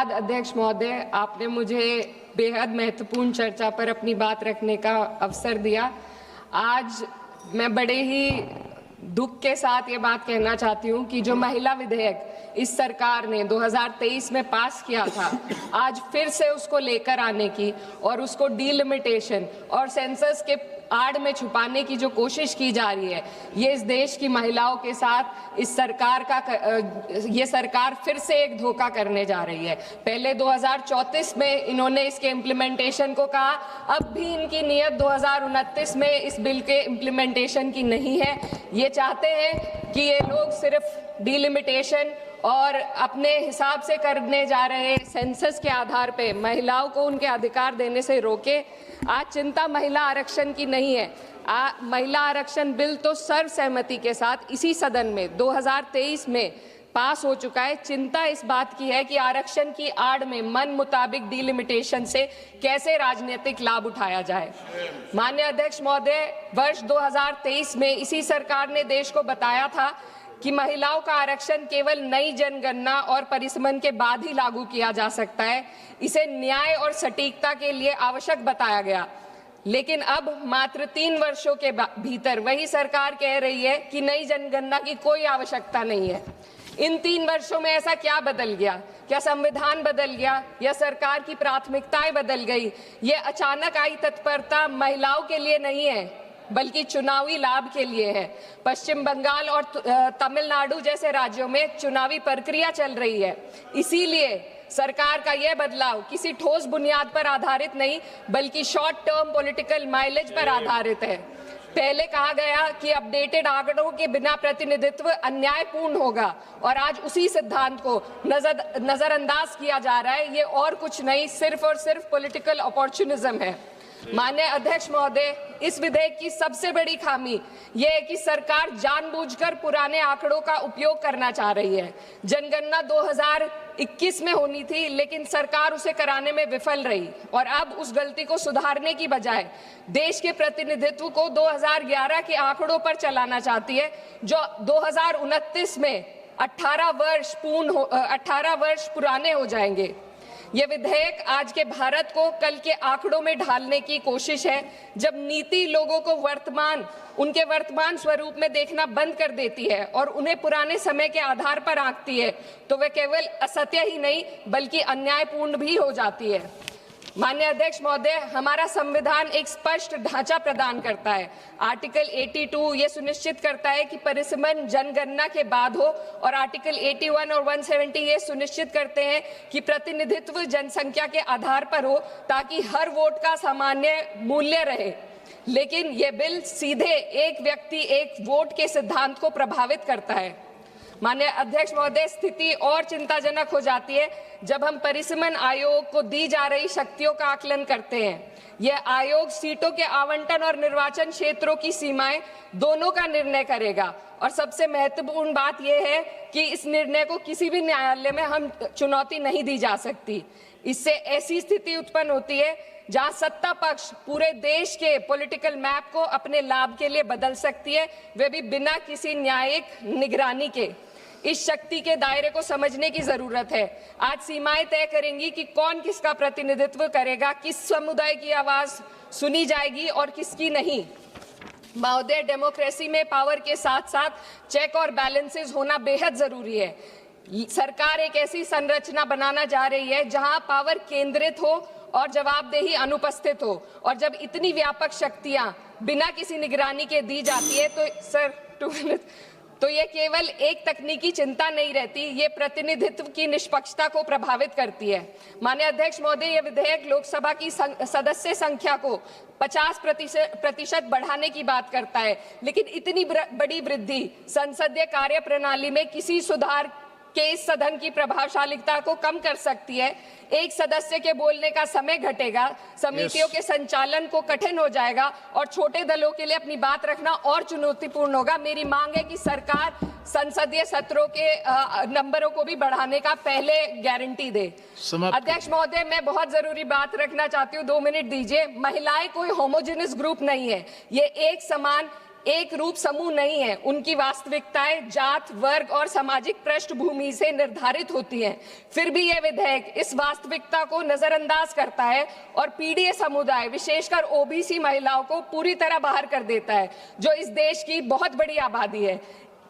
धन्यवाद अध्यक्ष महोदय, आपने मुझे बेहद महत्वपूर्ण चर्चा पर अपनी बात रखने का अवसर दिया। आज मैं बड़े ही दुख के साथ ये बात कहना चाहती हूँ कि जो महिला विधेयक इस सरकार ने 2023 में पास किया था, आज फिर से उसको लेकर आने की और उसको डीलिमिटेशन और सेंसस के आड़ में छुपाने की जो कोशिश की जा रही है, ये इस देश की महिलाओं के साथ ये सरकार फिर से एक धोखा करने जा रही है। पहले 2034 में इन्होंने इसके इम्प्लीमेंटेशन को कहा, अब भी इनकी नीयत 2029 में इस बिल के इम्प्लीमेंटेशन की नहीं है। ये चाहते हैं कि ये लोग सिर्फ डीलिमिटेशन और अपने हिसाब से करने जा रहे सेंसस के आधार पे महिलाओं को उनके अधिकार देने से रोके। आज चिंता महिला आरक्षण की नहीं है। महिला आरक्षण बिल तो सर्वसहमति के साथ इसी सदन में 2023 में पास हो चुका है। चिंता इस बात की है कि आरक्षण की आड़ में मन मुताबिक डीलिमिटेशन से कैसे राजनीतिक लाभ उठाया जाए। माननीय अध्यक्ष महोदय, वर्ष 2023 में इसी सरकार ने देश को बताया था कि महिलाओं का आरक्षण केवल नई जनगणना और परिसीमन के बाद ही लागू किया जा सकता है। इसे न्याय और सटीकता के लिए आवश्यक बताया गया, लेकिन अब मात्र 3 वर्षों के भीतर वही सरकार कह रही है कि नई जनगणना की कोई आवश्यकता नहीं है। इन 3 वर्षों में ऐसा क्या बदल गया? क्या संविधान बदल गया या सरकार की प्राथमिकताएं बदल गई? ये अचानक आई तत्परता महिलाओं के लिए नहीं है, बल्कि चुनावी लाभ के लिए है। पश्चिम बंगाल और तमिलनाडु जैसे राज्यों में चुनावी प्रक्रिया चल रही है, इसीलिए सरकार का यह बदलाव किसी ठोस बुनियाद पर आधारित नहीं, बल्कि शॉर्ट टर्म पॉलिटिकल माइलेज पर आधारित है। पहले कहा गया कि अपडेटेड आंकड़ों के बिना प्रतिनिधित्व अन्यायपूर्ण होगा, और आज उसी सिद्धांत को नजरअंदाज किया जा रहा है। ये और कुछ नहीं, सिर्फ और सिर्फ पॉलिटिकल अपॉर्चुनिज्म है। माननीय अध्यक्ष महोदय, इस विधेयक की सबसे बड़ी खामी यह है कि सरकार जानबूझकर पुराने आंकड़ों का उपयोग करना चाह रही है। जनगणना 2021 में होनी थी, लेकिन सरकार उसे कराने में विफल रही और अब उस गलती को सुधारने की बजाय देश के प्रतिनिधित्व को 2011 के आंकड़ों पर चलाना चाहती है, जो 2029 में 18 वर्ष पुराने हो जाएंगे। ये विधेयक आज के भारत को कल के आंकड़ों में ढालने की कोशिश है। जब नीति लोगों को उनके वर्तमान स्वरूप में देखना बंद कर देती है और उन्हें पुराने समय के आधार पर आंकती है, तो वे केवल असत्य ही नहीं बल्कि अन्यायपूर्ण भी हो जाती है। माननीय अध्यक्ष महोदय, हमारा संविधान एक स्पष्ट ढांचा प्रदान करता है। आर्टिकल 82 ये सुनिश्चित करता है कि परिसीमन जनगणना के बाद हो, और आर्टिकल 81 और 170 ये सुनिश्चित करते हैं कि प्रतिनिधित्व जनसंख्या के आधार पर हो, ताकि हर वोट का सामान्य मूल्य रहे। लेकिन ये बिल सीधे एक व्यक्ति एक वोट के सिद्धांत को प्रभावित करता है। माननीय अध्यक्ष महोदय, स्थिति और चिंताजनक हो जाती है जब हम परिसीमन आयोग को दी जा रही शक्तियों का आकलन करते हैं। यह आयोग सीटों के आवंटन और निर्वाचन क्षेत्रों की सीमाएं दोनों का निर्णय करेगा, और सबसे महत्वपूर्ण बात यह है कि इस निर्णय को किसी भी न्यायालय में हम चुनौती नहीं दी जा सकती। इससे ऐसी स्थिति उत्पन्न होती है जहां सत्ता पक्ष पूरे देश के पॉलिटिकल मैप को अपने लाभ के लिए बदल सकती है, वे भी बिना किसी न्यायिक निगरानी के। इस शक्ति के दायरे को समझने की जरूरत है। आज सीमाएं तय करेंगी कि कौन किसका प्रतिनिधित्व करेगा, किस समुदाय की आवाज सुनी जाएगी और किसकी नहीं। महोदय, डेमोक्रेसी में पावर के साथ साथ चेक और बैलेंसेस होना बेहद जरूरी है। सरकार एक ऐसी संरचना बनाना जा रही है जहां पावर केंद्रित हो और जवाबदेही अनुपस्थित हो, और जब इतनी व्यापक शक्तियां बिना किसी निगरानी के दी जाती है तो ये केवल एक तकनीकी चिंता नहीं रहती, ये प्रतिनिधित्व की निष्पक्षता को प्रभावित करती है। माननीय अध्यक्ष महोदय, ये विधेयक लोकसभा की सदस्य संख्या को 50% बढ़ाने की बात करता है, लेकिन इतनी बड़ी वृद्धि संसदीय कार्य प्रणाली में किसी सुधार के इस सदन की प्रभावशालीता को कम कर सकती है। एक सदस्य के बोलने का समय घटेगा, समितियों के संचालन को कठिन हो जाएगा, और छोटे दलों के लिए अपनी बात रखना और चुनौतीपूर्ण होगा। मेरी मांग है कि सरकार संसदीय सत्रों के नंबरों को भी बढ़ाने का पहले गारंटी दे। अध्यक्ष महोदय, मैं बहुत जरूरी बात रखना चाहती हूँ, 2 मिनट दीजिए। महिलाएं कोई होमोजेनियस ग्रुप नहीं है, ये एक समान एक रूप समूह नहीं है। उनकी वास्तविकताएं जात, वर्ग और सामाजिक पृष्ठभूमि से निर्धारित होती हैं। फिर भी यह विधेयक इस वास्तविकता को नजरअंदाज करता है और पीड़ित समुदाय, विशेषकर ओबीसी महिलाओं को पूरी तरह बाहर कर देता है, जो इस देश की बहुत बड़ी आबादी है।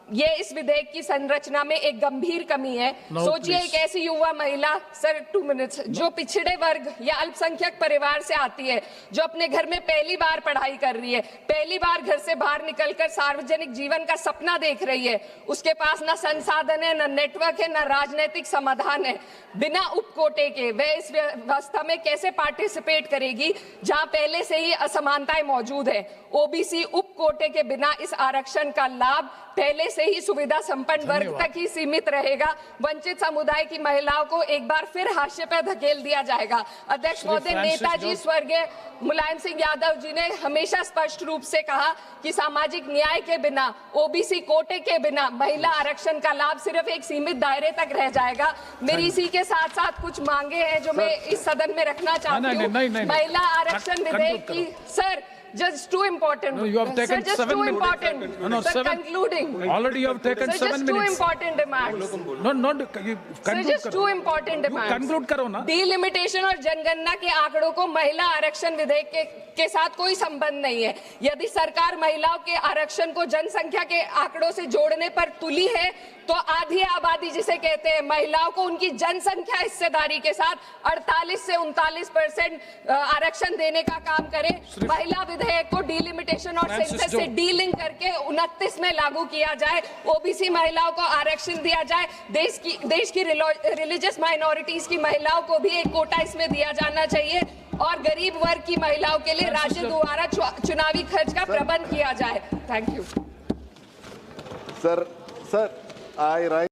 ये इस विधेयक की संरचना में एक गंभीर कमी है। सोचिए एक ऐसी युवा महिला, सर 2 मिनट्स, जो पिछड़े वर्ग या अल्पसंख्यक परिवार से आती है, जो अपने घर में पहली बार पढ़ाई कर रही है, पहली बार घर से बाहर निकलकर सार्वजनिक जीवन का सपना देख रही है। उसके पास ना संसाधन है, ना नेटवर्क है, ना राजनीतिक समाधान है। बिना उपकोटे के वह इस व्यवस्था में कैसे पार्टिसिपेट करेगी जहां पहले से ही असमानताएं मौजूद है। ओबीसी उपकोटे के बिना इस आरक्षण का लाभ पहले से ही सुविधा संपन्न वर्ग तक ही सीमित रहेगा। वंचित समुदाय की महिलाओं को एक बार फिर हाशिए पर धकेल दिया जाएगा। अध्यक्ष महोदय, नेताजी स्वर्गीय मुलायम सिंह यादव जी ने हमेशा स्पष्ट रूप से कहा कि सामाजिक न्याय के बिना, ओबीसी कोटे के बिना महिला आरक्षण का लाभ सिर्फ एक सीमित दायरे तक रह जाएगा। मेरी इसी के साथ साथ कुछ मांगे हैं जो मैं इस सदन में रखना चाहती हूँ। महिला आरक्षण विधेयक की, sir, just too important. No, you have taken sir, just 7 too minutes. important. No, sir, 7. concluding. Already you have taken sir, 7 just minutes. Too important demands. No, no, you Sir, conclude just करो. too important demands. You conclude करो ना. Delimitation और जनगणना के आंकड़ों को महिला आरक्षण विधेयक के साथ कोई संबंध नहीं है। यदि सरकार महिलाओं के आरक्षण को जनसंख्या के आंकड़ों से जोड़ने पर तुली है, तो आधी आबादी जिसे कहते हैं महिलाओं को उनकी जनसंख्या हिस्सेदारी के साथ 48 से 39% आरक्षण देने का काम करे। महिला विधेयक को डिलिमिटेशन और सेंसस से डीलिंक करके 29 में लागू किया जाए। ओबीसी महिलाओं को आरक्षण दिया जाए। देश की रिलीजियस माइनॉरिटीज की महिलाओं को भी एक कोटा इसमें दिया जाना चाहिए और गरीब वर्ग की महिलाओं के लिए राज्य द्वारा चुनावी खर्च का प्रबंध किया जाए। Thank you sir. I